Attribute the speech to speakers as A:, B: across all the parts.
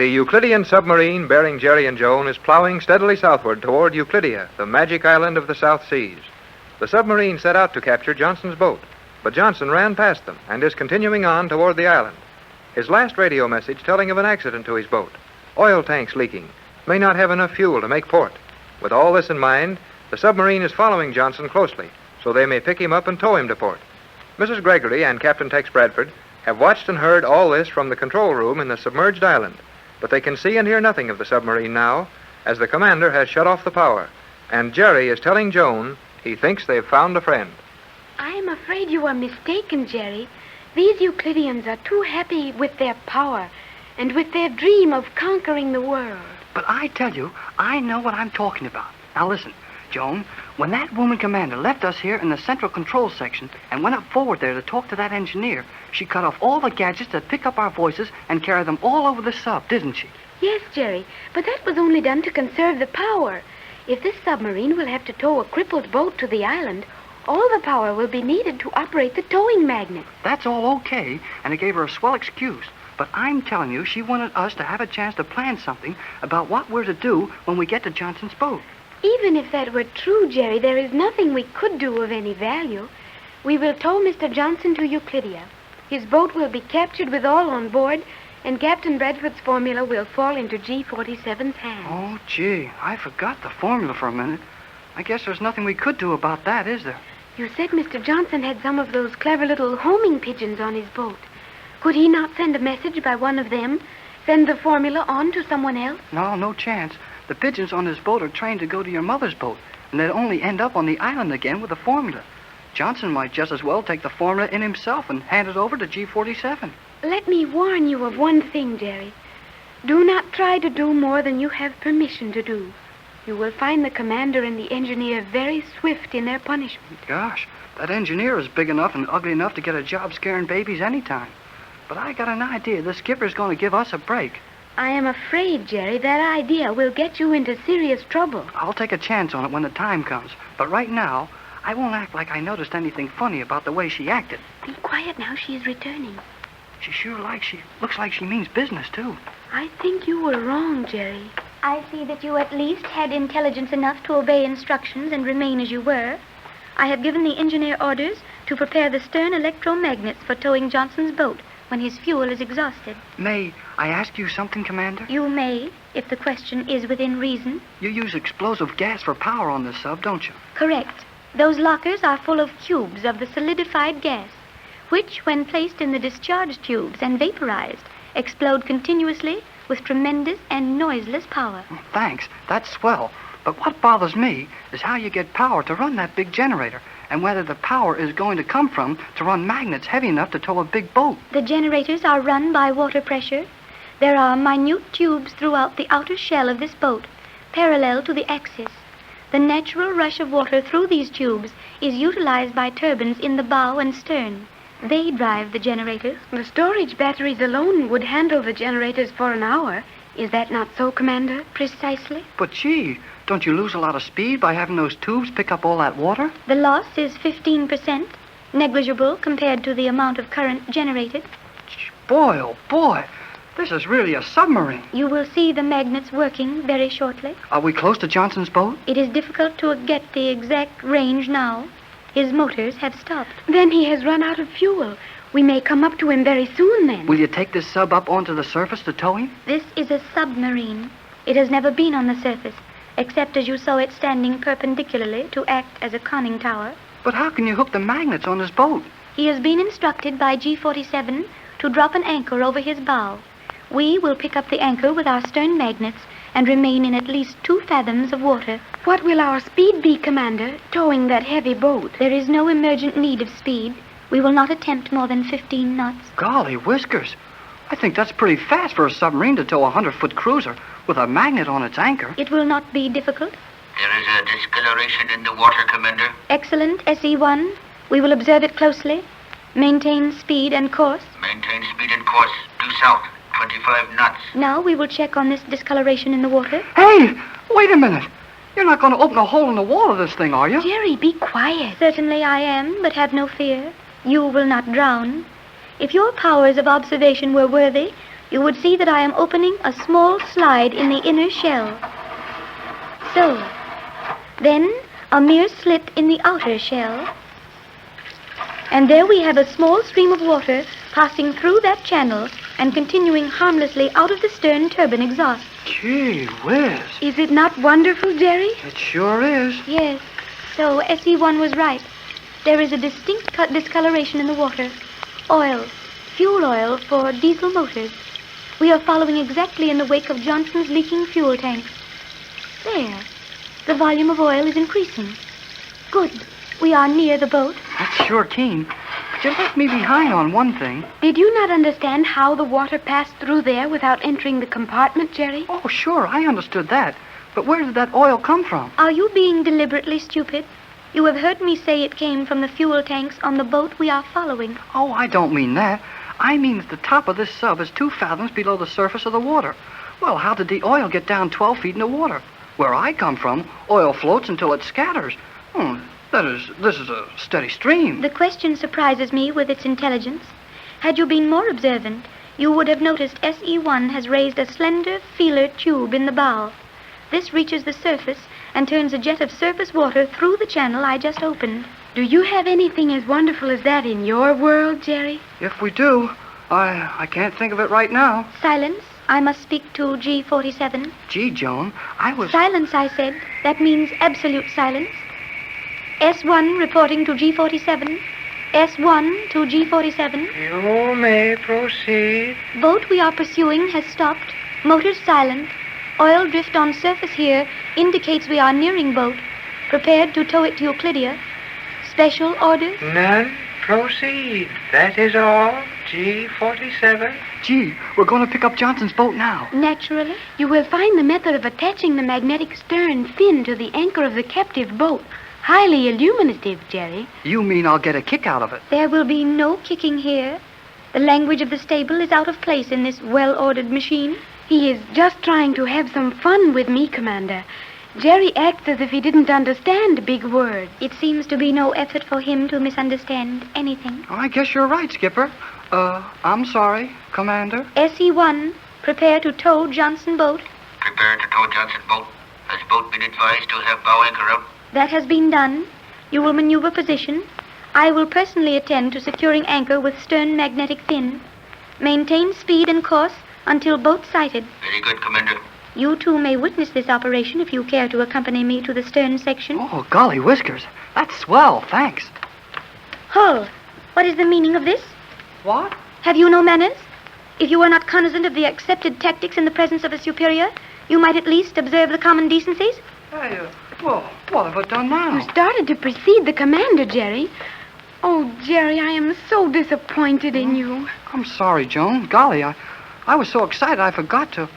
A: The Euclidean submarine bearing Jerry and Joan is plowing steadily southward toward Euclidia, the magic island of the South Seas. The submarine set out to capture Johnson's boat, but Johnson ran past them and is continuing on toward the island. His last radio message telling of an accident to his boat. Oil tanks leaking. May not have enough fuel to make port. With all this in mind, the submarine is following Johnson closely, so they may pick him up and tow him to port. Mrs. Gregory and Captain Tex Bradford have watched and heard all this from the control room in the submerged island, but they can see and hear nothing of the submarine now, as the commander has shut off the power, and Jerry is telling Joan he thinks they've found a friend.
B: I am afraid you are mistaken, Jerry. These Euclideans are too happy with their power and with their dream of conquering the world.
C: But I tell you, I know what I'm talking about. Now listen, Joan, when that woman commander left us here in the central control section and went up forward there to talk to that engineer, she cut off all the gadgets that pick up our voices and carry them all over the sub, didn't she?
B: Yes, Jerry, but that was only done to conserve the power. If this submarine will have to tow a crippled boat to the island, all the power will be needed to operate the towing magnet.
C: That's all okay, and it gave her a swell excuse. But I'm telling you, she wanted us to have a chance to plan something about what we're to do when we get to Johnson's boat.
B: Even if that were true, Jerry, there is nothing we could do of any value. We will tow Mr. Johnson to Euclidia. His boat will be captured with all on board, and Captain Bradford's formula will fall into G47's hands.
C: Oh, gee, I forgot the formula for a minute. I guess there's nothing we could do about that, is there?
B: You said Mr. Johnson had some of those clever little homing pigeons on his boat. Could he not send a message by one of them? Send the formula on to someone else?
C: No chance. The pigeons on his boat are trained to go to your mother's boat, and they'd only end up on the island again with the formula. Johnson might just as well take the formula in himself and hand it over to G47.
B: Let me warn you of one thing, Jerry. Do not try to do more than you have permission to do. You will find the commander and the engineer very swift in their punishment.
C: Gosh, that engineer is big enough and ugly enough to get a job scaring babies anytime. But I got an idea the skipper's going to give us a break.
B: I am afraid, Jerry, that idea will get you into serious trouble.
C: I'll take a chance on it when the time comes. But right now, I won't act like I noticed anything funny about the way she acted.
B: Be quiet now. She is returning.
C: She looks like she means business, too.
B: I think you were wrong, Jerry.
D: I see that you at least had intelligence enough to obey instructions and remain as you were. I have given the engineer orders to prepare the stern electromagnets for towing Johnson's boat when his fuel is exhausted.
C: May I ask you something, Commander?
D: You may, if the question is within reason.
C: You use explosive gas for power on this sub, don't you?
D: Correct. Those lockers are full of cubes of the solidified gas, which, when placed in the discharge tubes and vaporized, explode continuously with tremendous and noiseless power.
C: Thanks. That's swell. But what bothers me is how you get power to run that big generator, and whether the power is going to come from to run magnets heavy enough to tow a big boat.
D: The generators are run by water pressure. There are minute tubes throughout the outer shell of this boat, parallel to the axis. The natural rush of water through these tubes is utilized by turbines in the bow and stern. They drive the generators.
B: The storage batteries alone would handle the generators for an hour. Is that not so, Commander?
D: Precisely.
C: But gee, don't you lose a lot of speed by having those tubes pick up all that water?
D: The loss is 15%, negligible compared to the amount of current generated.
C: Boy, oh boy, this is really a submarine.
D: You will see the magnets working very shortly.
C: Are we close to Johnson's boat?
D: It is difficult to get the exact range now. His motors have stopped.
B: Then he has run out of fuel. We may come up to him very soon, then.
C: Will you take this sub up onto the surface to tow him?
D: This is a submarine. It has never been on the surface, except as you saw it standing perpendicularly to act as a conning tower.
C: But how can you hook the magnets on his boat?
D: He has been instructed by G47 to drop an anchor over his bow. We will pick up the anchor with our stern magnets and remain in at least 2 fathoms of water.
B: What will our speed be, Commander, towing that heavy boat?
D: There is no emergent need of speed. We will not attempt more than 15 knots.
C: Golly whiskers. I think that's pretty fast for a submarine to tow a 100-foot cruiser with a magnet on its anchor.
D: It will not be difficult.
E: There is a discoloration in the water, Commander.
D: Excellent, SE1. We will observe it closely. Maintain speed and course.
E: Maintain speed and course. Due south. 25 knots.
D: Now we will check on this discoloration in the water.
C: Hey, wait a minute. You're not going to open a hole in the wall of this thing, are you?
B: Jerry, be quiet.
D: Certainly I am, but have no fear. You will not drown. If your powers of observation were worthy, you would see that I am opening a small slide in the inner shell. So. Then a mere slit in the outer shell. And there we have a small stream of water passing through that channel and continuing harmlessly out of the stern turbine exhaust.
C: Gee whiz.
B: Is it not wonderful, Jerry?
C: It sure is.
D: Yes, so SE1 was right. There is a distinct discoloration in the water. Oil, fuel oil for diesel motors. We are following exactly in the wake of Johnson's leaking fuel tanks. There, the volume of oil is increasing. Good, we are near the boat.
C: That's sure keen. But you left me behind on one thing.
B: Did you not understand how the water passed through there without entering the compartment, Jerry?
C: Oh, sure, I understood that. But where did that oil come from?
D: Are you being deliberately stupid? You have heard me say it came from the fuel tanks on the boat we are following.
C: Oh, I don't mean that. I mean that the top of this sub is 2 fathoms below the surface of the water. Well, how did the oil get down 12 feet in the water? Where I come from, oil floats until it scatters. This is a steady stream.
D: The question surprises me with its intelligence. Had you been more observant, you would have noticed SE1 has raised a slender feeler tube in the bow. This reaches the surface and turns a jet of surface water through the channel I just opened.
B: Do you have anything as wonderful as that in your world, Jerry?
C: If we do, I can't think of it right now.
D: Silence. I must speak to G47.
C: Gee, Joan, I was...
D: Silence, I said. That means absolute silence. S1 reporting to G47. S1 to G47.
F: You may proceed.
D: Boat we are pursuing has stopped. Motors silent. Oil drift on surface here indicates we are nearing boat. Prepared to tow it to Euclidia. Special orders?
F: None. Proceed. That is all. G47.
C: Gee, we're going to pick up Johnson's boat now.
D: Naturally.
B: You will find the method of attaching the magnetic stern fin to the anchor of the captive boat highly illuminative, Jerry.
C: You mean I'll get a kick out of it?
D: There will be no kicking here. The language of the stable is out of place in this well-ordered machine.
B: He is just trying to have some fun with me, Commander. Jerry acts as if he didn't understand big words.
D: It seems to be no effort for him to misunderstand anything.
C: I guess you're right, Skipper. I'm sorry, Commander.
D: SE1, prepare to tow Johnson boat.
E: Prepare to tow Johnson boat. Has boat been advised to have bow anchor out?
D: That has been done. You will maneuver position. I will personally attend to securing anchor with stern magnetic fin. Maintain speed and course until boat sighted.
E: Very good, Commander.
D: You two may witness this operation if you care to accompany me to the stern section.
C: Oh, golly whiskers. That's swell, thanks.
D: Hull, what is the meaning of this?
C: What?
D: Have you no manners? If you are not cognizant of the accepted tactics in the presence of a superior, you might at least observe the common decencies.
C: Hey, well, what have I done now?
B: You started to precede the commander, Jerry. Oh, Jerry, I am so disappointed in you.
C: I'm sorry, Joan. Golly, I was so excited I forgot to...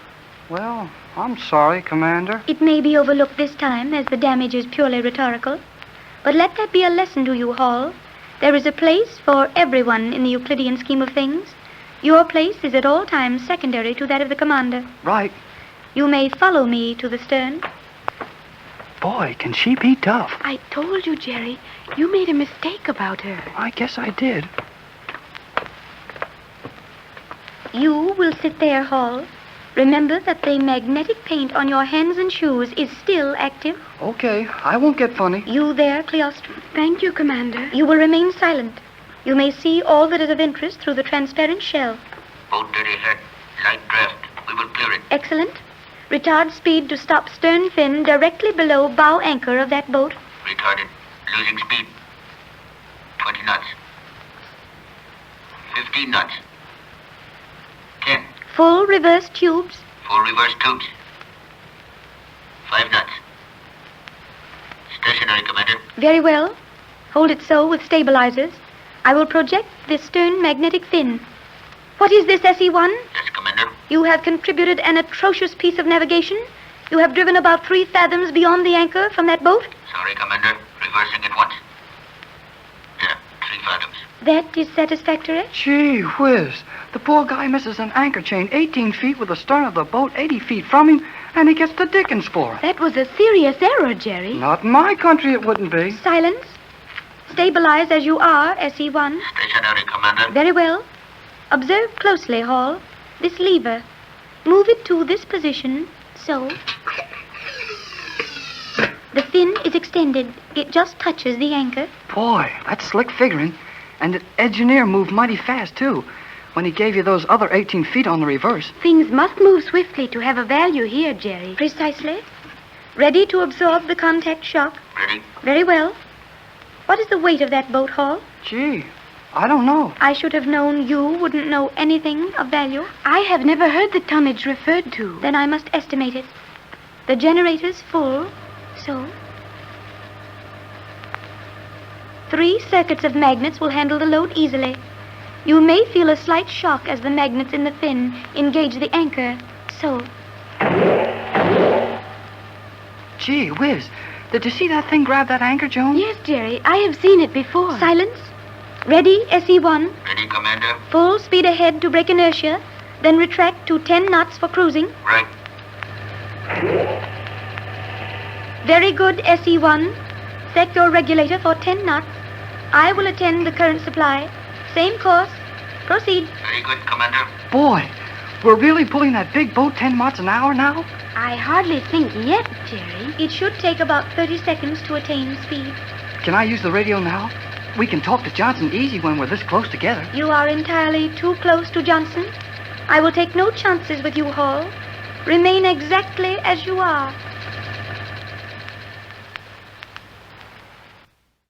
C: Well, I'm sorry, Commander.
D: It may be overlooked this time, as the damage is purely rhetorical. But let that be a lesson to you, Hall. There is a place for everyone in the Euclidean scheme of things. Your place is at all times secondary to that of the commander.
C: Right.
D: You may follow me to the stern.
C: Boy, can she be tough.
B: I told you, Jerry, you made a mistake about her.
C: I guess I did.
D: You will sit there, Hall. Remember that the magnetic paint on your hands and shoes is still active.
C: Okay, I won't get funny.
D: You there, Cleostro.
B: Thank you, Commander.
D: You will remain silent. You may see all that is of interest through the transparent shell.
E: Boat dead ahead. Light draft. We will clear it.
D: Excellent. Retard speed to stop stern fin directly below bow anchor of that boat.
E: Retarded. Losing speed. 20 knots. 15 knots. 10.
D: Full reverse tubes.
E: Full reverse tubes. 5 knots. Stationary, Commander.
D: Very well. Hold it so with stabilizers. I will project the stern magnetic fin. What is this, SE1?
E: Yes, Commander.
D: You have contributed an atrocious piece of navigation. You have driven about 3 fathoms beyond the anchor from that boat.
E: Sorry, Commander. Reversing at once. Yeah, 3 fathoms.
D: That is satisfactory.
C: Gee whiz. The poor guy misses an anchor chain 18 feet with the stern of the boat 80 feet from him, and he gets the dickens for it.
B: That was a serious error, Jerry.
C: Not in my country, it wouldn't be.
D: Silence. Stabilize as you are, SE1.
E: Stationary, Commander.
D: Very well. Observe closely, Hall. this lever. Move it to this position, so. The fin is extended. It just touches the anchor.
C: Boy, that's slick figuring. And the engineer moved mighty fast, too, when he gave you those other 18 feet on the reverse.
B: Things must move swiftly to have a value here, Jerry.
D: Precisely. Ready to absorb the contact shock?
E: Ready?
D: Very well. What is the weight of that boat, Hall?
C: Gee, I don't know.
D: I should have known you wouldn't know anything of value.
B: I have never heard the tonnage referred to.
D: Then I must estimate it. The generator's full, so. 3 circuits of magnets will handle the load easily. You may feel a slight shock as the magnets in the fin engage the anchor, so.
C: Gee whiz, did you see that thing grab that anchor, Joan?
B: Yes, Jerry, I have seen it before.
D: Silence. Ready, SE-1.
E: Ready, Commander?
D: Full speed ahead to break inertia, then retract to 10 knots for cruising.
E: Right.
D: Very good, SE-1. Set your regulator for 10 knots. I will attend the current supply. Same course. Proceed.
E: Very good, Commander.
C: Boy, we're really pulling that big boat 10 knots an hour now?
B: I hardly think yet, Jerry.
D: It should take about 30 seconds to attain speed.
C: Can I use the radio now? We can talk to Johnson easy when we're this close together.
D: You are entirely too close to Johnson. I will take no chances with you, Hall. Remain exactly as you are.